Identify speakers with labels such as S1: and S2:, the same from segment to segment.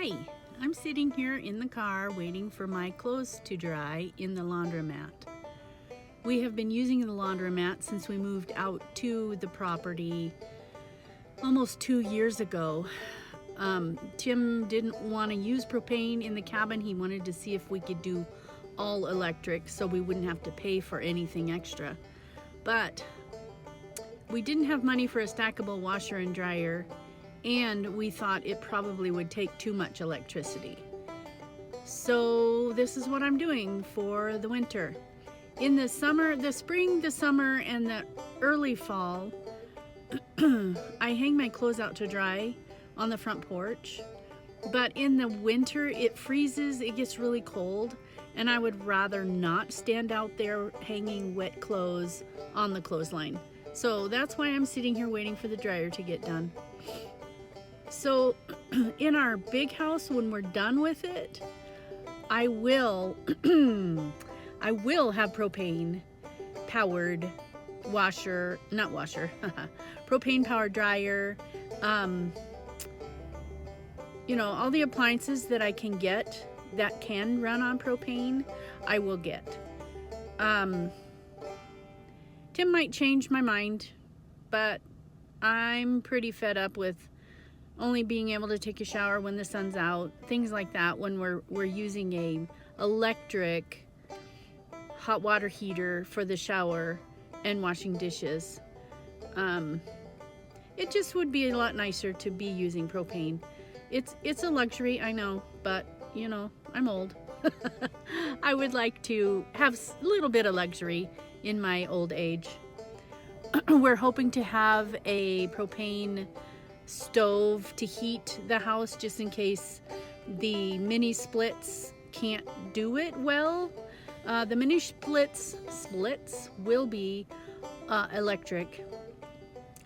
S1: Hi, I'm sitting here in the car waiting for my clothes to dry in the laundromat. We have been using the laundromat since we moved out to the property almost 2 years ago. Tim didn't want to use propane in the cabin. He wanted to see if we could do all electric so we wouldn't have to pay for anything extra. But we didn't have money for a stackable washer and dryer, and we thought it probably would take too much electricity. So this is what I'm doing for the winter. In the summer, the spring, the summer, and the early fall, I hang my clothes out to dry on the front porch. But in the winter, it freezes, it gets really cold, and I would rather not stand out there hanging wet clothes on the clothesline. So that's why I'm sitting here waiting for the dryer to get done. So in our big house, when we're done with it, I will have propane powered propane powered dryer. All the appliances that I can get that can run on propane, I will get. Tim might change my mind, but I'm pretty fed up with only being able to take a shower when the sun's out, things like that, when we're using a electric hot water heater for the shower and washing dishes. It just would be a lot nicer to be using propane. It's a luxury, I know, but I'm old. I would like to have a little bit of luxury in my old age. We're hoping to have a propane stove to heat the house just in case the mini splits can't do it well. The mini splits will be electric.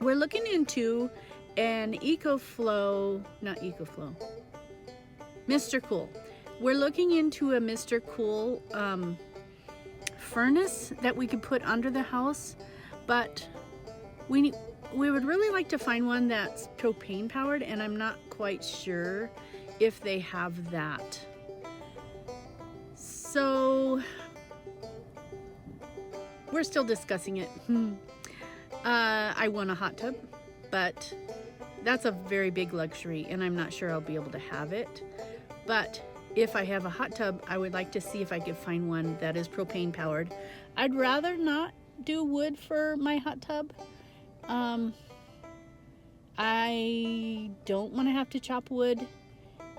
S1: We're looking into an Mr. Cool. We're looking into a Mr. Cool furnace that we could put under the house, but we would really like to find one that's propane powered, and I'm not quite sure if they have that. So we're still discussing it. I want a hot tub, but that's a very big luxury, and I'm not sure I'll be able to have it. But if I have a hot tub, I would like to see if I could find one that is propane powered. I'd rather not do wood for my hot tub. I don't want to have to chop wood,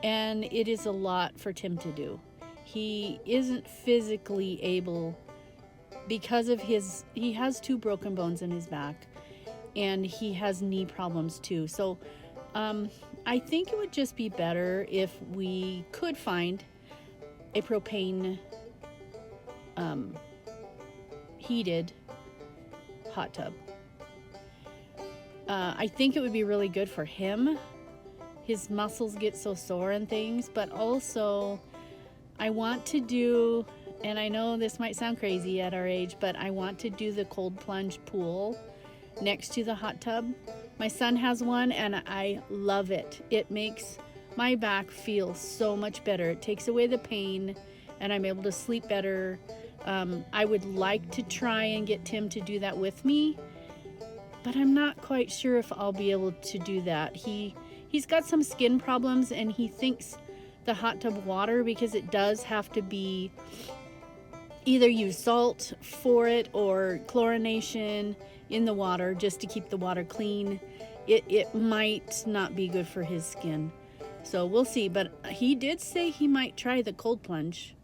S1: and it is a lot for Tim to do. He isn't physically able because of he has 2 broken bones in his back, and he has knee problems too. So I think it would just be better if we could find a propane heated hot tub. I think it would be really good for him. His muscles get so sore and things, but also I want to do, and I know this might sound crazy at our age, but I want to do the cold plunge pool next to the hot tub. My son has one and I love it. It makes my back feel so much better. It takes away the pain and I'm able to sleep better. I would like to try and get Tim to do that with me, but I'm not quite sure if I'll be able to do that. He's got some skin problems, and he thinks the hot tub water, because it does have to be either use salt for it or chlorination in the water just to keep the water clean. It might not be good for his skin. So we'll see, but he did say he might try the cold plunge.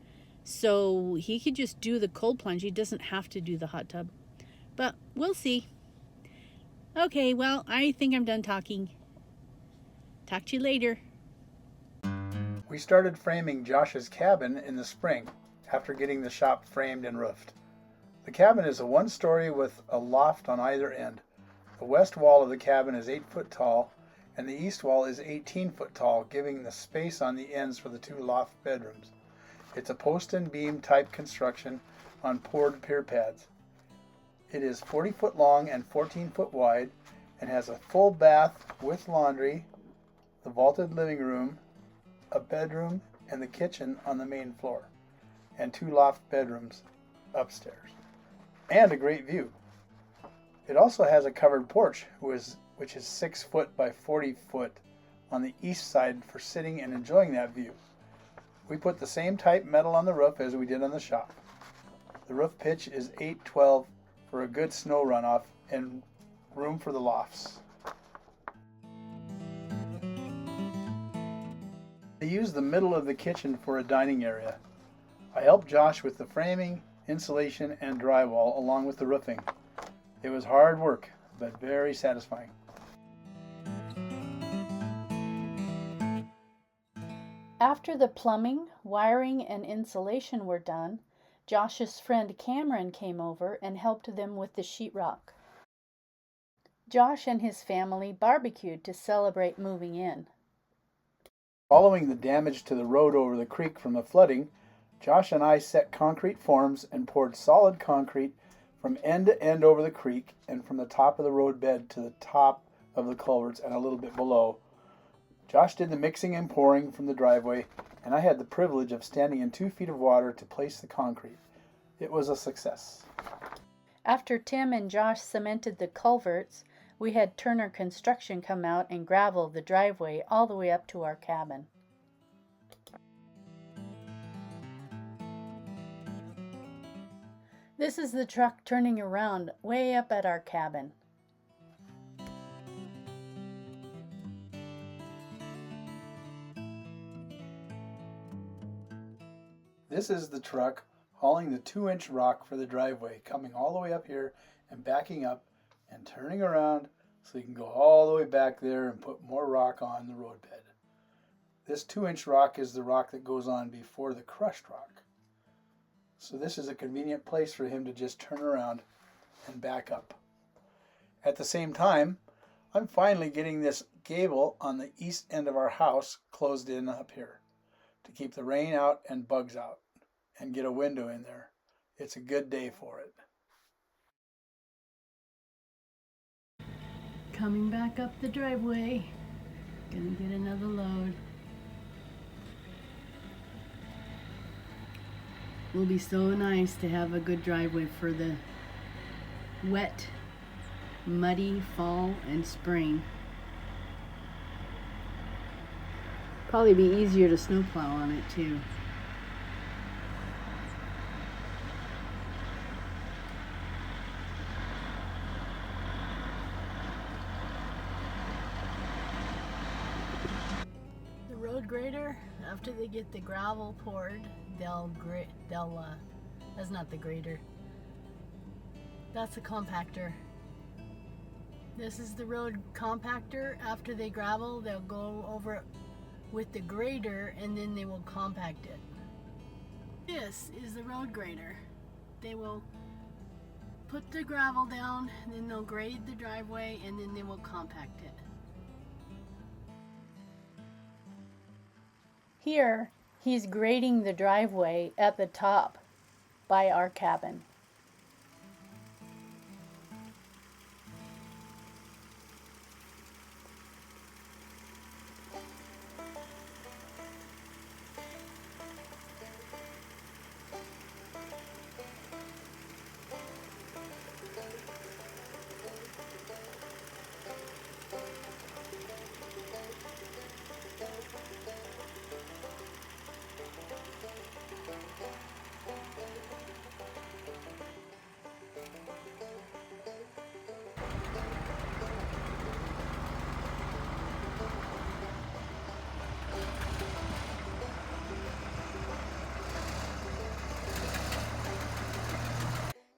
S1: So he could just do the cold plunge. He doesn't have to do the hot tub. But we'll see. Okay, well, I think I'm done talking. Talk to you later.
S2: We started framing Josh's cabin in the spring after getting the shop framed and roofed. The cabin is a 1-story with a loft on either end. The west wall of the cabin is 8 foot tall, and the east wall is 18 foot tall, giving the space on the ends for the 2 loft bedrooms. It's a post and beam type construction on poured pier pads. It is 40 foot long and 14 foot wide and has a full bath with laundry, the vaulted living room, a bedroom, and the kitchen on the main floor, and 2 loft bedrooms upstairs, and a great view. It also has a covered porch, which is 6 foot by 40 foot on the east side for sitting and enjoying that view. We put the same type metal on the roof as we did on the shop. The roof pitch is 8/12 for a good snow runoff and room for the lofts. I used the middle of the kitchen for a dining area. I helped Josh with the framing, insulation, and drywall along with the roofing. It was hard work, but very satisfying.
S1: After the plumbing, wiring, and insulation were done, Josh's friend Cameron came over and helped them with the sheetrock. Josh and his family barbecued to celebrate moving in.
S2: Following the damage to the road over the creek from the flooding, Josh and I set concrete forms and poured solid concrete from end to end over the creek and from the top of the road bed to the top of the culverts and a little bit below. Josh did the mixing and pouring from the driveway, and I had the privilege of standing in 2 feet of water to place the concrete. It was a success.
S1: After Tim and Josh cemented the culverts, we had Turner Construction come out and gravel the driveway all the way up to our cabin. This is the truck turning around way up at our cabin.
S2: This is the truck hauling the 2-inch rock for the driveway, coming all the way up here and backing up and turning around so you can go all the way back there and put more rock on the road bed. This 2-inch rock is the rock that goes on before the crushed rock. So this is a convenient place for him to just turn around and back up. At the same time, I'm finally getting this gable on the east end of our house closed in up here to keep the rain out and bugs out and get a window in there. It's a good day for it.
S1: Coming back up the driveway. Gonna get another load. Will be so nice to have a good driveway for the wet, muddy fall and spring. Probably be easier to snowplow on it too. The road grader, after they get the gravel poured, that's not the grader. That's the compactor. This is the road compactor. After they gravel, they'll go over it with the grader and then they will compact it. This is the road grader. They will put the gravel down, then they'll grade the driveway, and then they will compact it. Here, he's grading the driveway at the top by our cabin.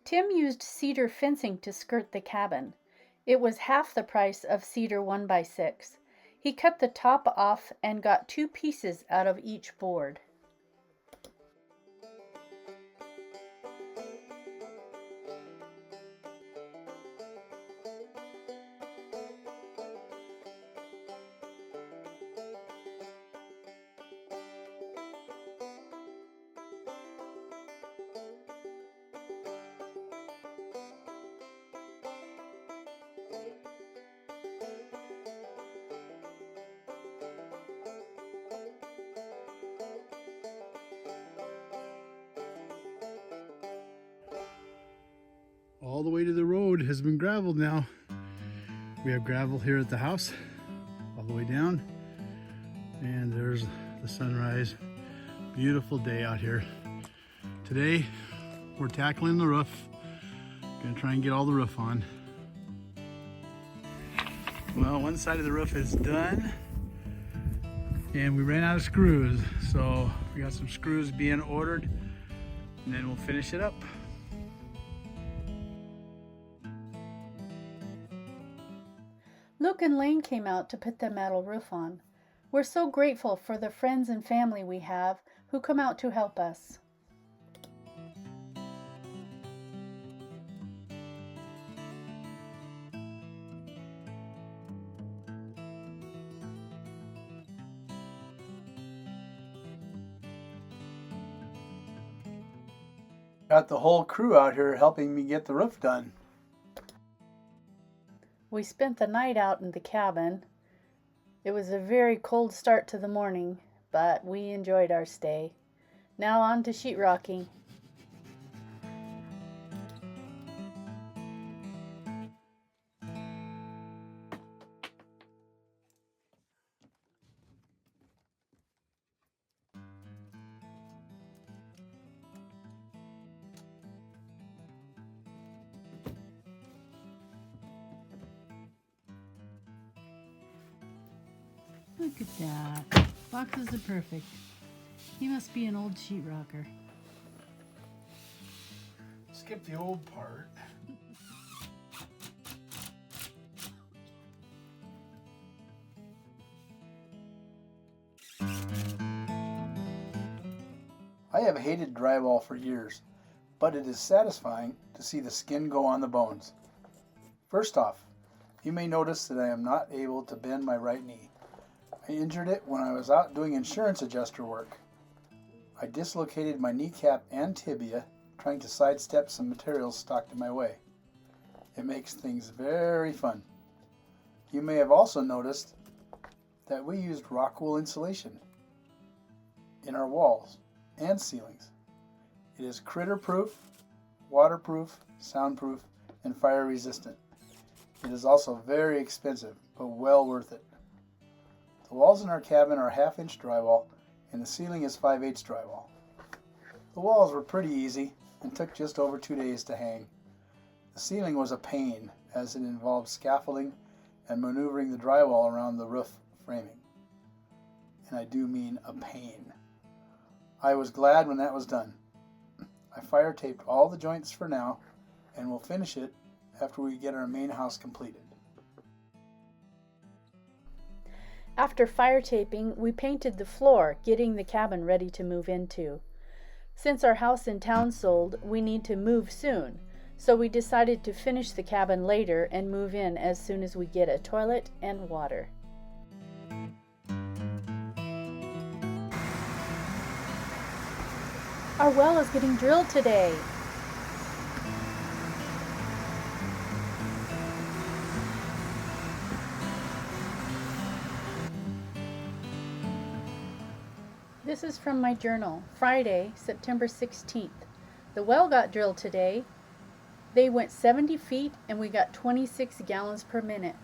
S1: Tim used cedar fencing to skirt the cabin. It was half the price of cedar 1x6. He cut the top off and got 2 pieces out of each board.
S2: all the way to the road has been gravelled now. We have gravel here at the house, all the way down. And there's the sunrise. Beautiful day out here. Today, we're tackling the roof. Gonna try and get all the roof on. Well, one side of the roof is done. And we ran out of screws. So we got some screws being ordered, and then we'll finish it up.
S1: Luke and Lane came out to put the metal roof on. We're so grateful for the friends and family we have who come out to help us.
S2: Got the whole crew out here helping me get the roof done.
S1: We spent the night out in the cabin. It was a very cold start to the morning, but we enjoyed our stay. Now on to sheetrocking. Look at that. Boxes are perfect. He must be an old sheetrocker.
S2: Skip the old part. I have hated drywall for years, but it is satisfying to see the skin go on the bones. First off, you may notice that I am not able to bend my right knee. I injured it when I was out doing insurance adjuster work. I dislocated my kneecap and tibia trying to sidestep some materials stocked in my way. It makes things very fun. You may have also noticed that we used rock wool insulation in our walls and ceilings. It is critter proof, waterproof, soundproof, and fire resistant. It is also very expensive, but well worth it. The walls in our cabin are 1/2-inch drywall, and the ceiling is 5/8 drywall. The walls were pretty easy and took just over 2 days to hang. The ceiling was a pain, as it involved scaffolding and maneuvering the drywall around the roof framing. And I do mean a pain. I was glad when that was done. I fire taped all the joints for now, and we'll finish it after we get our main house completed.
S1: After fire taping, we painted the floor, getting the cabin ready to move into. Since our house in town sold, we need to move soon, so we decided to finish the cabin later and move in as soon as we get a toilet and water. Our well is getting drilled today. This is from my journal, Friday, September 16th. The well got drilled today. They went 70 feet and we got 26 gallons per minute.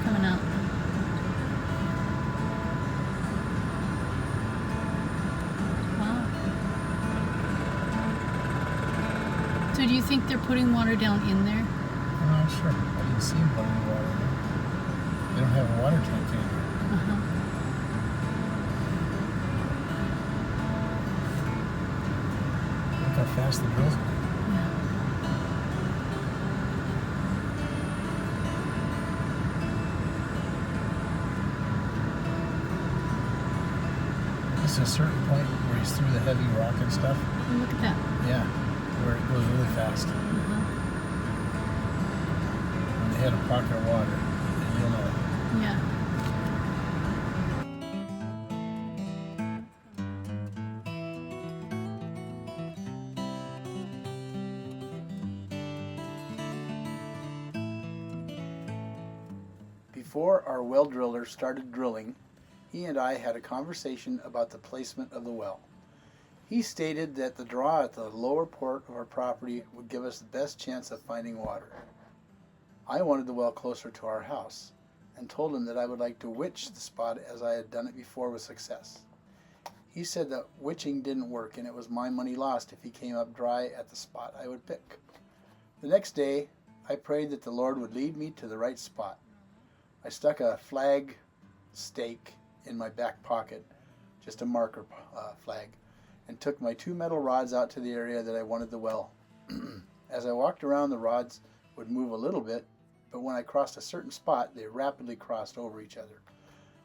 S1: Coming out. Wow. So do you think they're putting water down in there?
S2: I'm not sure. I didn't see them putting any water in there. They don't have a water tank anymore. Look how fast the drill's going. It's a certain point where he's through the heavy rock and stuff.
S1: Oh, look at that.
S2: Yeah, where it goes really fast. hit a pocket of water, and you'll know.
S1: Yeah.
S2: Before our well driller started drilling, he and I had a conversation about the placement of the well. He stated that the draw at the lower port of our property would give us the best chance of finding water. I wanted the well closer to our house and told him that I would like to witch the spot as I had done it before with success. He said that witching didn't work and it was my money lost if he came up dry at the spot I would pick. The next day, I prayed that the Lord would lead me to the right spot. I stuck a flag stake in my back pocket, just a marker flag, and took my 2 metal rods out to the area that I wanted the well. As I walked around, the rods would move a little bit, but when I crossed a certain spot, they rapidly crossed over each other.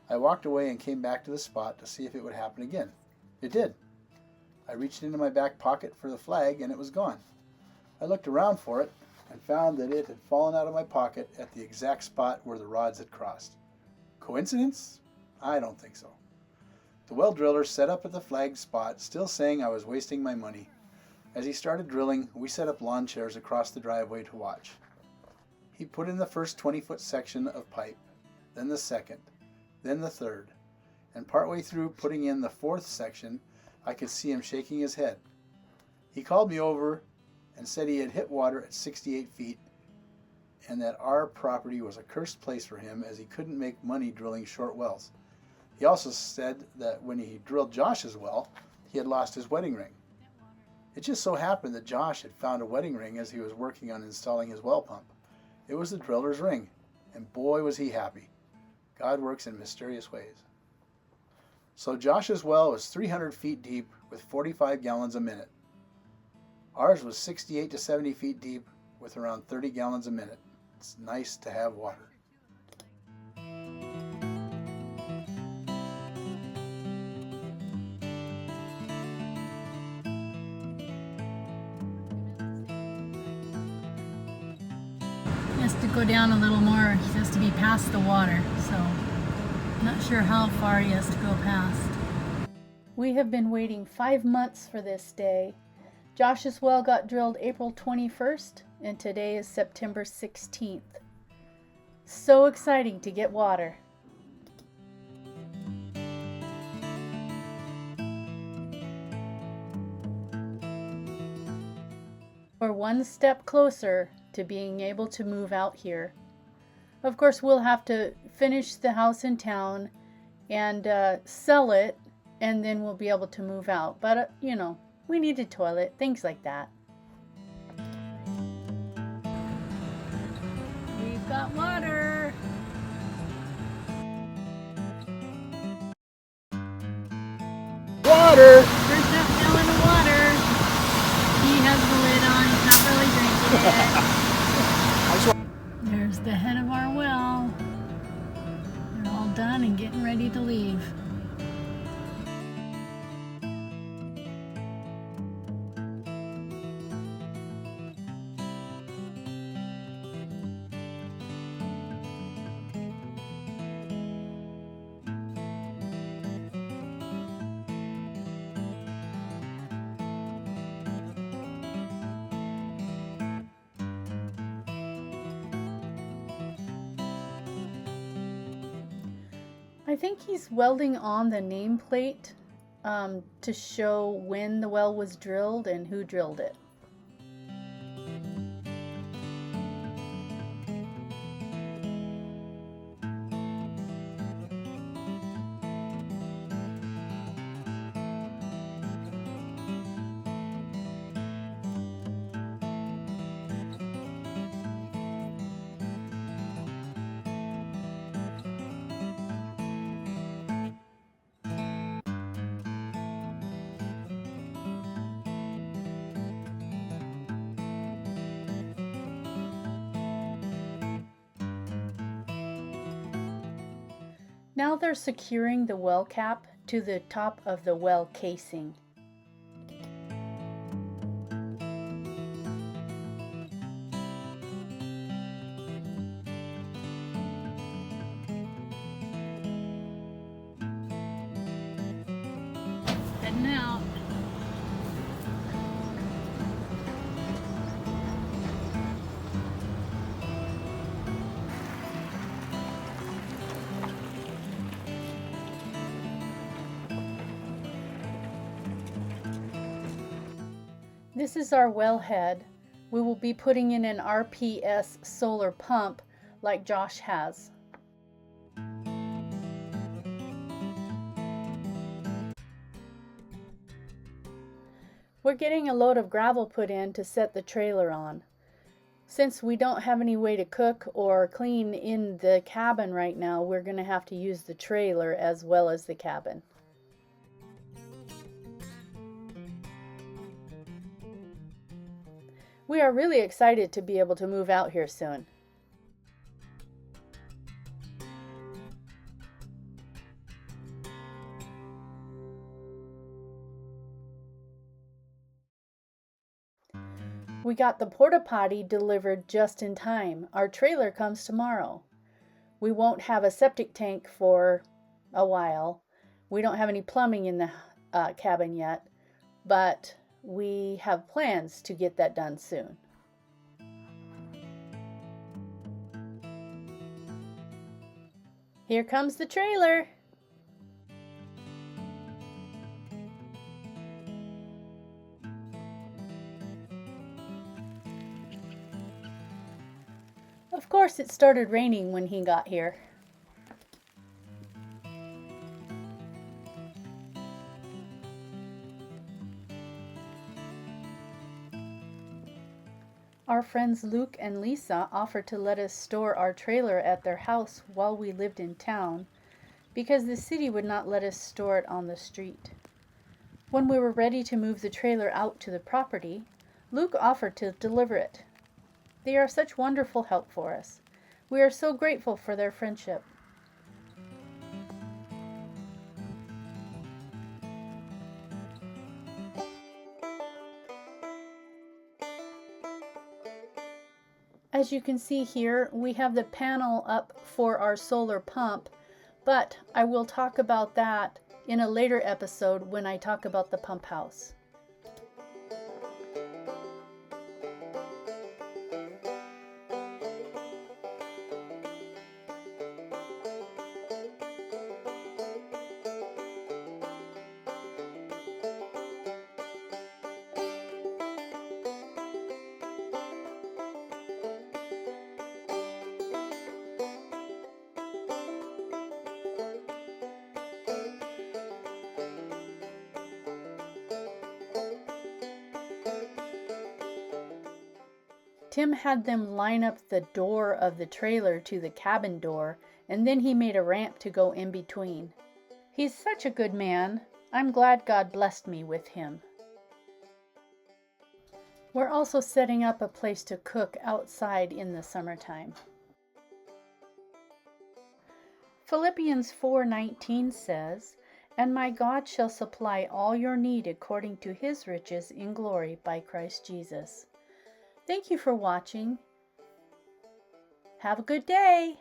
S2: I walked away and came back to the spot to see if it would happen again. It did. I reached into my back pocket for the flag and it was gone. I looked around for it and found that it had fallen out of my pocket at the exact spot where the rods had crossed. Coincidence? I don't think so. The well driller set up at the flagged spot, still saying I was wasting my money. As he started drilling, we set up lawn chairs across the driveway to watch. He put in the first 20-foot section of pipe, then the second, then the third, and partway through putting in the 4th section, I could see him shaking his head. He called me over and said he had hit water at 68 feet and that our property was a cursed place for him as he couldn't make money drilling short wells. He also said that when he drilled Josh's well, he had lost his wedding ring. It just so happened that Josh had found a wedding ring as he was working on installing his well pump. It was the driller's ring, and boy was he happy. God works in mysterious ways. So Josh's well was 300 feet deep with 45 gallons a minute. Ours was 68 to 70 feet deep with around 30 gallons a minute. It's nice to have water.
S1: He has to go down a little more. He has to be past the water, so not sure how far he has to go past. We have been waiting 5 months for this day. Josh's well got drilled April 21st, and today is September 16th. So exciting to get water. We're one step closer to being able to move out here. Of course, we'll have to finish the house in town and sell it, and then we'll be able to move out. But, you know, we need a toilet, things like that. We've got water.
S2: Water!
S1: First up, filling the water. He has the lid on, he's not really drinking it. There's the head of our well. They're all done and getting ready to leave. I think he's welding on the nameplate to show when the well was drilled and who drilled it. Now they're securing the well cap to the top of the well casing. heading out. This is our wellhead. We will be putting in an RPS solar pump like Josh has. We're getting a load of gravel put in to set the trailer on. Since we don't have any way to cook or clean in the cabin right now, we're going to have to use the trailer as well as the cabin. We are really excited to be able to move out here soon. We got the porta potty delivered just in time. Our trailer comes tomorrow. We won't have a septic tank for a while. We don't have any plumbing in the cabin yet, but we have plans to get that done soon. Here comes the trailer. Of course, it started raining when he got here. Our friends Luke and Lisa offered to let us store our trailer at their house while we lived in town because the city would not let us store it on the street. When we were ready to move the trailer out to the property, Luke offered to deliver it. They are such wonderful help for us. We are so grateful for their friendship. As you can see here, we have the panel up for our solar pump, but I will talk about that in a later episode when I talk about the pump house. Tim had them line up the door of the trailer to the cabin door, and then he made a ramp to go in between. He's such a good man. I'm glad God blessed me with him. We're also setting up a place to cook outside in the summertime. Philippians 4:19 says, "And my God shall supply all your need according to his riches in glory by Christ Jesus." Thank you for watching. Have a good day.